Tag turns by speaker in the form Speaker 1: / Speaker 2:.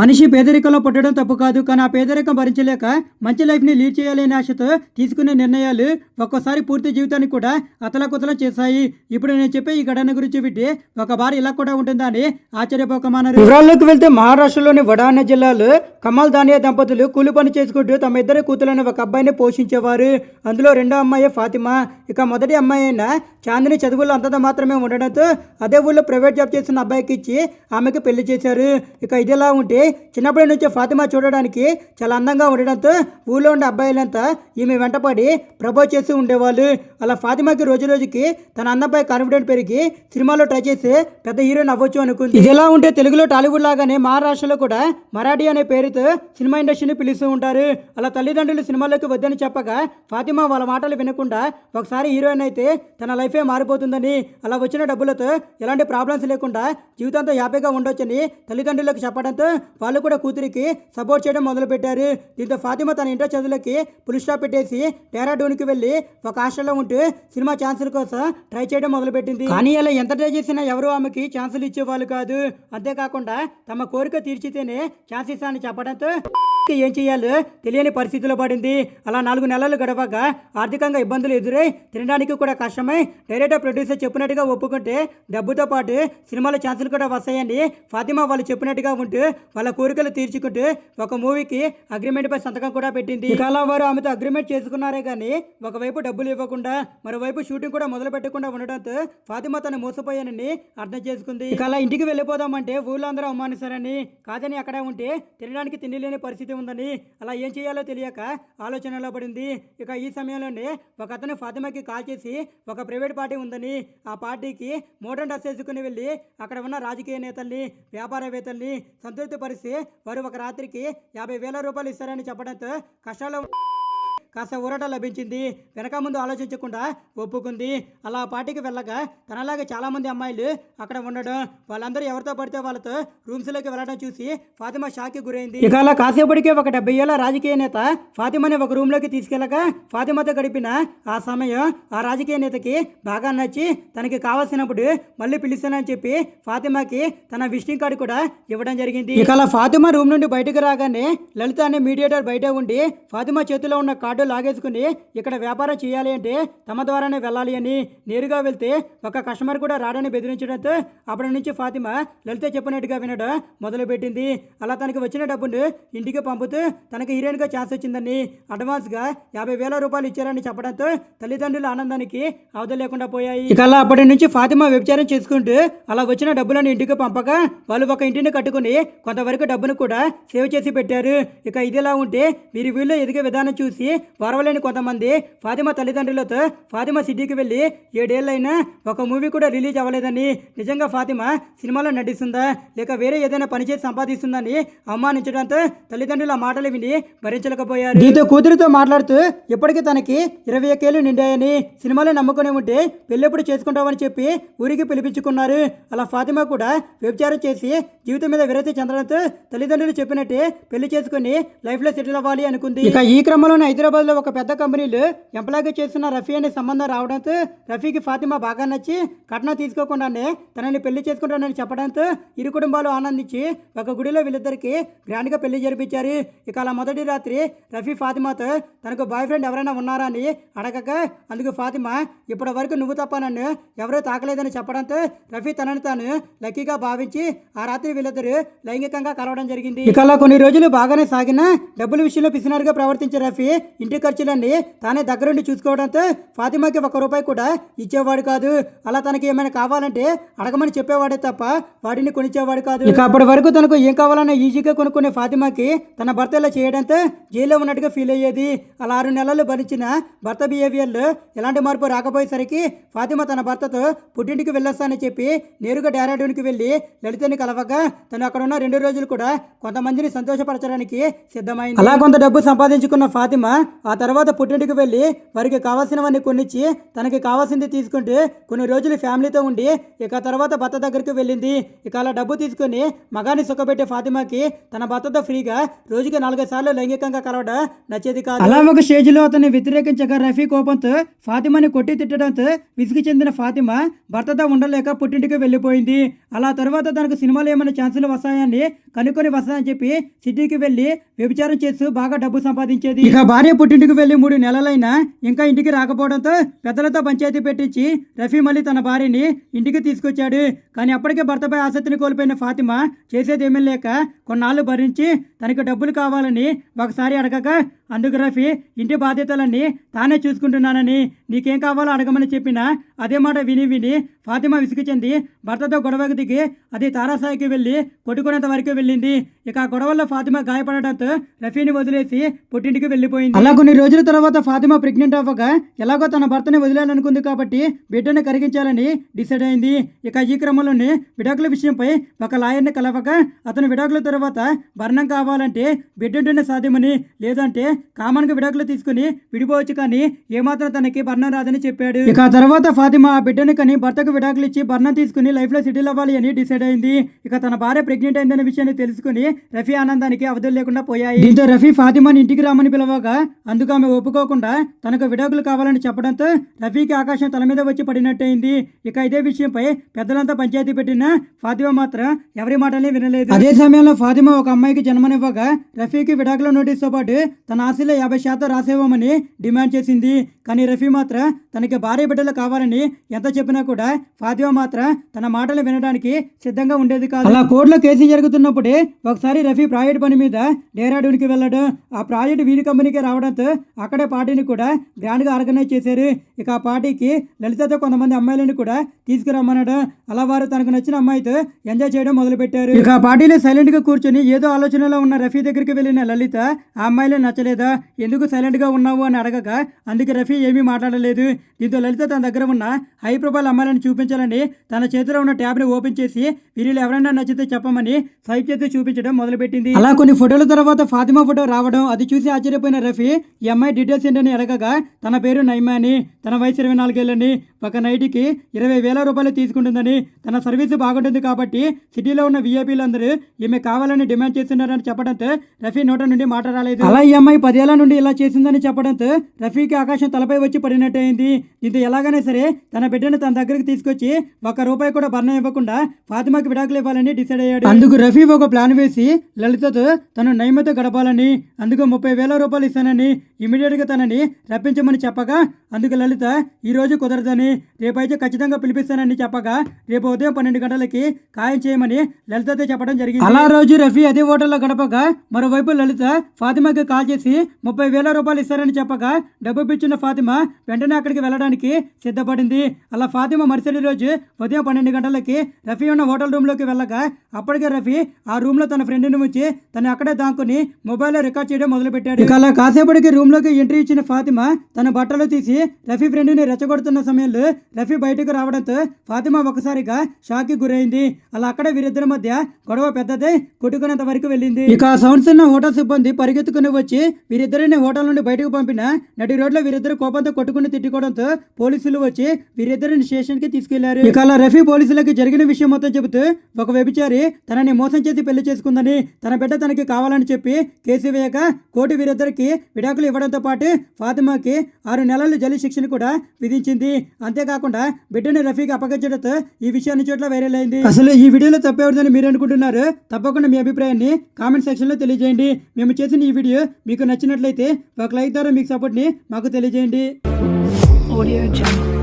Speaker 1: మనిషి పేదరికంలో పుట్టడం తప్పు కాదు, కానీ ఆ పేదరికం భరించలేక మంచి లైఫ్ని లీడ్ చేయాలనే ఆశతో తీసుకునే నిర్ణయాలు ఒక్కోసారి పూర్తి జీవితాన్ని కూడా అతలకుతలం చేశాయి. ఇప్పుడు నేను చెప్పే ఈ ఘటన గురించి వింటే ఒక భార్య ఇలా కూడా ఉంటుందా అని ఆశ్చర్యపోకమానరు. వివరాల్లోకి వెళ్తే మహారాష్ట్రలోని వడానా జిల్లాలో కమల్ దానియా దంపతులు కూలి పని చేసుకుంటూ తమ ఇద్దరు కూతురైన ఒక అబ్బాయిని పోషించేవారు. అందులో రెండో అమ్మాయి ఫాతిమా. ఇక మొదటి అమ్మాయి అయిన చాందిని చదువుల్లో అంతంత మాత్రమే ఉండడంతో అదే ఊళ్ళో ప్రైవేట్ జాబ్ చేస్తున్న అబ్బాయికి ఇచ్చి ఆమెకు పెళ్లి చేశారు. ఇక ఇదిలా ఉంటే చిన్నప్పటి నుంచి ఫాతిమా చూడడానికి చాలా అందంగా ఉండడంతో ఊళ్ళో ఉండే అబ్బాయిలంతా ఈమె వెంటపడి ప్రపోజ్ చేస్తూ ఉండేవాళ్ళు. అలా ఫాతిమాకి రోజు రోజుకి తన అందంపై కాన్ఫిడెంట్ పెరిగి సినిమాలో ట్రై చేసి పెద్ద హీరోయిన్ అవ్వచ్చు అనుకుంది. ఇదిలా ఉంటే తెలుగులో టాలీవుడ్ లాగానే మహారాష్ట్రలో కూడా మరాఠీ అనే పేరుతో సినిమా ఇండస్ట్రీని పిలుస్తూ ఉంటారు. అలా తల్లిదండ్రులు సినిమాలోకి వద్దని చెప్పగా ఫాతిమా వాళ్ళ మాటలు వినకుండా ఒకసారి హీరోయిన్ అయితే తన లైఫే మారిపోతుందని, అలా వచ్చిన డబ్బులతో ఎలాంటి ప్రాబ్లమ్స్ లేకుండా జీవితంతో హ్యాపీగా ఉండొచ్చని తల్లిదండ్రులకు చెప్పడంతో వాళ్ళు కూడా కూతురికి సపోర్ట్ చేయడం మొదలుపెట్టారు. దీంతో ఫాతిమా తన ఇంటర్ చదువులకి ఫుల్ స్టాప్ పెట్టేసి డెహ్రాడూన్కి వెళ్ళి ఒక హాస్టల్లో ఉంటూ సినిమా ఛాన్సుల కోసం ట్రై చేయడం మొదలుపెట్టింది. కానీ అలా ఎంత ట్రై చేసినా ఎవరు ఆమెకి ఛాన్సులు ఇచ్చేవాళ్ళు కాదు. అంతేకాకుండా తమ కోరిక తీర్చితేనే ఛాన్స్ ఇస్తానని చెప్పడంతో ఏం చేయాలో తెలియని పరిస్థితిలో పడింది. అలా 4 నెలలు గడవగా ఆర్థికంగా ఇబ్బందులు ఎదురై తినడానికి కూడా కష్టమై డైరెక్టర్ ప్రొడ్యూసర్ చెప్పినట్టుగా ఒప్పుకుంటే డబ్బుతో పాటు సినిమాల ఛాన్సులు కూడా వస్తాయని ఫాతిమా వాళ్ళు చెప్పినట్టుగా ఉంటూ వాళ్ళ కోరికలు తీర్చుకుంటూ ఒక మూవీకి అగ్రిమెంట్ పై సంతకం కూడా పెట్టింది. అలా వారు ఆమెతో అగ్రిమెంట్ చేసుకున్నారే కానీ ఒకవైపు డబ్బులు ఇవ్వకుండా మరోవైపు షూటింగ్ కూడా మొదలు పెట్టకుండా ఉండడంతో ఫాతిమా తను మోసపోయానని అర్థం చేసుకుంది. అలా ఇంటికి వెళ్ళిపోదామంటే ఊళ్ళో అందరూ అవమానిస్తారని, కాదని అక్కడ ఉంటే తినడానికి తిండి లేని పరిస్థితి ఉందని, అలా ఏం చేయాలో తెలియక ఆలోచనలో పడింది. ఇక ఈ సమయంలోనే ఒక అతను ఫాతిమాకి కాల్ చేసి ఒక ప్రైవేట్ పార్టీ ఉందని, ఆ పార్టీకి మోడర్న్ డ్రెస్ వేసుకుని వెళ్ళి అక్కడ ఉన్న రాజకీయ నేతల్ని వ్యాపారవేత్తల్ని సంతృప్తిపరిచి వారు ఒక రాత్రికి 50,000 రూపాయలు ఇస్తారని చెప్పడంతో కష్టాల్లో కాస్త ఊరట లభించింది. వెనక ముందు ఆలోచించకుండా ఒప్పుకుంది. అలా పార్టీకి వెళ్ళగా తనలాగే చాలామంది అమ్మాయిలు అక్కడ ఉండడం, వాళ్ళందరూ ఎవరితో పడితే వాళ్ళతో రూమ్స్లోకి వెళ్ళడం చూసి ఫాతిమా షాక్కి గురైంది. ఇక అలా కాసేపటికే ఒక 70 ఏళ్ల రాజకీయ నేత ఫాతిమాని ఒక రూమ్లోకి తీసుకెళ్ళగా ఫాతిమాతో గడిపిన ఆ సమయం ఆ రాజకీయ నేతకి బాగా నచ్చి తనకి కావాల్సినప్పుడు మళ్ళీ పిలుస్తానని చెప్పి ఫాతిమాకి తన విజిటింగ్ కార్డు కూడా ఇవ్వడం జరిగింది. ఇక అలా ఫాతిమా రూమ్ నుండి బయటకు రాగానే లలిత అనే మీడియేటర్ బయట ఉండి ఫాతిమా చేతిలో ఉన్న కార్డు లాగేసుకుని ఇక్కడ వ్యాపారం చేయాలి అంటే తమ ద్వారానే వెళ్ళాలి అని, నేరుగా వెళ్తే ఒక కస్టమర్ కూడా రాడని బెదిరించడంతో అప్పటి నుంచి ఫాతిమా లలిత చెప్పినట్టుగా వినడం మొదలుపెట్టింది. అలా తనకి వచ్చిన డబ్బును ఇంటికి పంపుతూ తనకి హీరోయిన్గా ఛాన్స్ వచ్చిందని అడ్వాన్స్గా 50,000 రూపాయలు ఇచ్చారని చెప్పడంతో తల్లిదండ్రుల ఆనందానికి అవధులు లేకుండా పోయాయి. ఇక అలా అప్పటి నుంచి ఫాతిమా వ్యభిచారం చేసుకుంటూ అలా వచ్చిన డబ్బులను ఇంటికి పంపగా వాళ్ళు ఒక ఇంటిని కట్టుకుని కొంతవరకు డబ్బును కూడా సేవ్ చేసి పెట్టారు. ఇక ఇదిలా ఉంటే వీరి వీళ్ళు ఎదిగే విధానం చూసి వారవలేని కొంతమంది ఫాతిమా తల్లిదండ్రులతో ఫాతిమా సిటీకి వెళ్ళి 7 ఏళ్ళైనా ఒక మూవీ కూడా రిలీజ్ అవ్వలేదని, నిజంగా ఫాతిమా సినిమాలో నటిస్తుందా లేక వేరే ఏదైనా పనిచేసి సంపాదిస్తుందని అవమానించడంతో తల్లిదండ్రుల మాటలు విని భరించలేకపోయారు. దీంతో కూతురితో మాట్లాడుతూ ఇప్పటికీ తనకి 21 ఏళ్ళు నిండాయని, సినిమాలో నమ్ముకుని ఉంటే పెళ్ళెప్పుడు చేసుకుంటామని చెప్పి ఊరికి పిలిపించుకున్నారు. అలా ఫాతిమా కూడా వ్యభిచారం చేసి జీవితం మీద విరక్తి చెందడంతో తల్లిదండ్రులు చెప్పినట్టే పెళ్లి చేసుకుని లైఫ్లో సెటిల్ అవ్వాలి అనుకుంది. ఇక ఈ క్రమంలోనే హైదరాబాద్ లో ఒక పెద్ద కంపెనీలో ఎంప్లాయ్గా చేస్తున్న రఫీ అనే సంబంధం రావడంతో రఫీకి ఫాతిమా బాగా నచ్చి కట్నం తీసుకోకుండానే తనని పెళ్లి చేసుకుంటానని చెప్పడంతో ఇరు కుటుంబాలు ఆనందించి ఒక గుడిలో వీళ్ళిద్దరికి గ్రాండ్గా పెళ్లి జరిపించారు. ఇక అలా మొదటి రాత్రి రఫీ ఫాతిమాతో తనకు బాయ్ ఫ్రెండ్ ఎవరైనా ఉన్నారా అని అడగగా అందుకు ఫాతిమా ఇప్పటి వరకు నువ్వు తప్ప నన్ను ఎవరూ తాకలేదని చెప్పడంతో రఫీ తనని తాను లక్కీగా భావించి ఆ రాత్రి వీళ్ళిద్దరు లైంగికంగా కలవడం జరిగింది. ఇక అలా కొన్ని రోజులు బాగానే సాగిన డబ్బుల విషయంలో పిసినారుగా ప్రవర్తించే రఫీ ఇంటి ఖర్చులన్నీ తానే దగ్గరుండి చూసుకోవడంతో ఫాతిమాకి 1 రూపాయి కూడా ఇచ్చేవాడు కాదు. అలా తనకి ఏమైనా కావాలంటే అడగమని చెప్పేవాడే తప్ప వాటిని కొనిచ్చేవాడు కాదు. ఇక అప్పటి వరకు తనకు ఏం కావాలన్నా ఈజీగా కొనుక్కునే ఫాతిమాకి తన భర్త ఇలా చేయడంతో జైల్లో ఉన్నట్టుగా ఫీల్ అయ్యేది. అలా 6 నెలలు భరించిన భర్త బిహేవియర్లో ఎలాంటి మార్పు రాకపోయేసరికి ఫాతిమా తన భర్తతో పుట్టింటికి వెళ్ళొస్తానని చెప్పి నేరుగా డెహ్రాడూన్కి వెళ్ళి లలితని కలవగా తను అక్కడ ఉన్న 2 రోజులు కూడా కొంతమందిని సంతోషపరచడానికి సిద్ధమైంది. అలా కొంత డబ్బు సంపాదించుకున్న ఫాతిమా ఆ తర్వాత పుట్టింటికి వెళ్ళి వారికి కావాల్సినవన్నీ కొనిచ్చి తనకి కావాల్సింది తీసుకుంటూ కొన్ని రోజులు ఫ్యామిలీతో ఉండి ఇక తర్వాత భర్త దగ్గరికి వెళ్ళింది. ఇక అలా డబ్బు తీసుకొని మగాన్ని సుఖపెట్టే ఫాతిమాకి తన భర్తతో ఫ్రీగా రోజుకి 4 సార్లు లైంగికంగా కలవడం నచ్చేది కాదు. అలా ఒక స్టేజ్లో అతన్ని వ్యతిరేకించగా రఫీ కోపంతో ఫాతిమాని కొట్టి తిట్టడంతో విసిగి చెందిన ఫాతిమా భర్తతో ఉండలేక పుట్టింటికి వెళ్ళిపోయింది. అలా తర్వాత తనకు సినిమాలో ఏమైనా ఛాన్సులు వస్తాయని కనుక్కొని వస్తాయని చెప్పి సిటీకి వెళ్ళి వ్యభిచారం చేస్తూ బాగా డబ్బు సంపాదించేది. ఇక భార్య పుట్టింటికి వెళ్ళి 3 నెలలైనా ఇంకా ఇంటికి రాకపోవడంతో పెద్దలతో పంచాయతీ పెట్టించి రఫీ మళ్ళీ తన భార్యని ఇంటికి తీసుకొచ్చాడు. కానీ అప్పటికే భర్తపై ఆసక్తిని కోల్పోయిన ఫాతిమా చేసేది ఏమీ లేక కొన్నాళ్ళు భరించి తనకు డబ్బులు కావాలని ఒకసారి అడగగా అందుకు రఫీ ఇంటి బాధ్యతలన్నీ తానే చూసుకుంటున్నానని నీకేం కావాలో అడగమని చెప్పినా అదే మాట విని ఫాతిమా విసిగి చెంది భర్తతో గొడవకు దిగి అది తారాసాయికి వెళ్ళి కొట్టుకునేంత వరకు వెళ్ళింది. ఇక ఆ గొడవల్లో ఫాతిమా గాయపడడంతో రఫీని వదిలేసి పుట్టింటికి వెళ్ళిపోయింది. అలా కొన్ని రోజుల తర్వాత ఫాతిమా ప్రెగ్నెంట్ అవ్వగా ఎలాగో తన భర్తని వదిలేయాలనుకుంది కాబట్టి బిడ్డను కరిగించాలని డిసైడ్ అయింది. ఇక ఈ క్రమంలోనే విడాకుల విషయంపై ఒక లాయర్ని కలవగా అతను విడాకుల తర్వాత భరణం కావాలంటే బిడ్డుంటేనే సాధ్యమని లేదంటే కామన్గా విడాకులు తీసుకుని విడిపోవచ్చు కానీ ఏమాత్రం తనకి భరణం రాదని చెప్పాడు. ఇక ఆ తర్వాత ఫాతిమా ఆ బిడ్డని కని భర్తకు విడాకులు ఇచ్చి భరణం తీసుకుని లైఫ్ లో సెటిల్ అవ్వాలి అని డిసైడ్ అయింది. ఇక తన భార్య ప్రెగ్నెంట్ అయిందనే విషయాన్ని తెలుసుకుని రఫీ ఆనందానికి అవధులు లేకుండా పోయాయి. దీంతో రఫీ ఫాతిమాని ఇంటికి రామని పిలవగా అందుకు ఆమె ఒప్పుకోకుండా తనకు విడాకులు కావాలని చెప్పడంతో రఫీకి ఆకాశం తల మీద వచ్చి పడినట్టయింది. ఇక ఇదే విషయంపై పెద్దలంతా పంచాయతీ పెట్టినా ఫాతిమా మాత్రం ఎవరి మాటల్ని వినలేదు. అదే సమయంలో ఫాతిమా ఒక అమ్మాయికి జన్మనివ్వగా రఫీకి విడాకుల నోటీస్తో పాటు తన ఆస్తిలో 50% రాసేవమని డిమాండ్ చేసింది. కానీ రఫీ మాత్రం తనకి భార్య బిడ్డలు కావాలని ఎంత చెప్పినా కూడా ఫాతిమా మాత్రం తన మాటలు వినడానికి సిద్ధంగా ఉండేది కాదు. అలా కోర్టులో కేసు జరుగుతున్నప్పుడే ఒకసారి రఫీ ప్రాజెక్ట్ పని మీద డేరాడూన్కి వెళ్ళాడు. ఆ ప్రాజెక్ట్ వీరి కంపెనీకి రావడంతో అక్కడే పార్టీని కూడా గ్రాండ్గా ఆర్గనైజ్ చేశారు. ఇక ఆ పార్టీకి లలితతో కొంతమంది అమ్మాయిలను కూడా తీసుకురమ్మన్నాడు. అలా వారు తనకు నచ్చిన అమ్మాయితో ఎంజాయ్ చేయడం మొదలుపెట్టారు. ఇక ఆ పార్టీలో సైలెంట్ గా కూర్చొని ఏదో ఆలోచనలో ఉన్న రఫీ దగ్గరికి వెళ్ళిన లలిత ఆ అమ్మాయిలు నచ్చలేదా, ఎందుకు సైలెంట్ గా ఉన్నావు అని అడగగా అందుకు రఫీ ఏమీ మాట్లాడలేదు. దీంతో లలిత తన దగ్గర ఉన్న హై ప్రొఫైల్ అమ్మాయిలను చూపించాలని తన చేతిలో ఉన్న ట్యాబ్ ని ఓపెన్ చేసి వీరిలో ఎవరైనా నచ్చితే చెప్పమని స్వైప్ చేసి చూపించడం మొదలుపెట్టింది. అలా కొన్ని ఫోటోల తర్వాత ఫాతిమా ఫోటో రావడం అది చూసి ఆశ్చర్యపోయిన రఫీ ఈ అమ్మాయి డీటెయిల్స్ ఏంటని అడగగా తన పేరు నైమా అని, తన వయసు 24 ఏళ్ళని, ఒక నైట్కి 20,000 రూపాయలు తీసుకుంటుందని, తన సర్వీసు బాగుంటుంది కాబట్టి సిటీలో ఉన్న విఐపీలందరూ ఈమె కావాలని డిమాండ్ చేస్తున్నారని చెప్పడంతో రఫీ నోట నుండి మాట రాలేదు. అలా ఈ అమ్మాయి 10 ఏళ్ల నుండి ఇలా చేసిందని చెప్పడంతో రఫీకి ఆకాశం తలపై వచ్చి పడినట్టయింది. దీంతో ఎలాగైనా సరే తన బిడ్డను తన దగ్గరికి తీసుకొచ్చి ₹1 కూడా భరణం ఇవ్వకుండా ఫాతిమాకి విడాకులు ఇవ్వాలని డిసైడ్ అయ్యాడు. అందుకు రఫీ ఒక ప్లాన్ వేసి లలితతో తను నైమతో గడపాలని, అందుకు 30,000 రూపాయలు ఇస్తానని ఇమీడియట్ గా తనని రప్పించమని చెప్పగా అందుకు లలిత ఈ రోజు కుదరదని, రేపైతే ఖచ్చితంగా పిలిపిస్తానని చెప్పగా రేపు ఉదయం 12 గంటలకి ఖాయం చేయమని లలితతో చెప్పడం జరిగింది. అలా రోజు రఫీ అదే హోటల్లో గడపగా మరోవైపు లలిత ఫాతిమాకి కాల్ చేసి 30,000 రూపాయలు ఇస్తారని చెప్పగా డబ్బు పిచ్చిన ఫాతిమా వెంటనే అక్కడికి వెళ్ళడానికి సిద్ధపడింది. అలా ఫాతిమా మరుసటి రోజు ఉదయం 12 గంటలకి రఫీ ఉన్న హోటల్ రూమ్ లోకి వెళ్ళగా అప్పటికే రఫీ ఆ రూమ్ లో తన ఫ్రెండ్ని ఉంచి తను అక్కడే దాక్కుని మొబైల్లో రికార్డ్ చేయడం మొదలుపెట్టాడు. ఇక అలా కాసేపటికి రూమ్ లోకి ఎంట్రీ ఇచ్చిన ఫాతిమా తన బట్టలు తీసి రఫీ ఫ్రెండ్ని రెచ్చగొడుతున్న సమయంలో రఫీ బయటకు రావడంతో ఫాతిమా ఒకసారిగా షాక్ కి గురైంది. అలా అక్కడ వీరిద్దరి మధ్య గొడవ పెద్దదై కొట్టుకునేంత వరకు వెళ్ళింది. ఇక ఆ సౌండ్స్ ఉన్న హోటల్ సిబ్బంది పరిగెత్తుకుని వచ్చి వీరిద్దరిని హోటల్ నుండి బయటకు పంపిన నడి రోడ్లో వీరిద్దరు కోపంతో కొట్టుకుని తిట్టుకోవడంతో పోలీసులు వచ్చి వీరిద్దరిని స్టేషన్ కి తీసుకెళ్లారు. ఇక అలా రఫీ పోలీసులకి జరిగిన విషయం మొత్తం చెబుతూ ఒక వ్యభిచారి తనని మోసం చేసి పెళ్లి చేసుకుందని, తన బిడ్డ తనకి కావాలని చెప్పి కేసు వేయక కోర్టు వీరిద్దరికి విడాకులు ఇవ్వడంతో పాటు ఫాతిమాకి 6 నెలల జైలు శిక్షను కూడా విధించింది. అంతేకాకుండా బిడ్డని రఫీకి అప్పగించడంతో ఈ విషయాన్ని చోట్ల వైరల్ అయింది. అసలు ఈ వీడియోలో తప్పేవద్దని మీరు అనుకుంటున్నారు? తప్పకుండా మీ అభిప్రాయాన్ని కామెంట్ సెక్షన్ లో తెలియజేయండి. మేము చేసిన ఈ వీడియో మీకు నచ్చినట్లయితే ఒక లైక్ ద్వారా మీకు సపోర్ట్ ని మాకు తెలియజేయండి. Audio Jungle.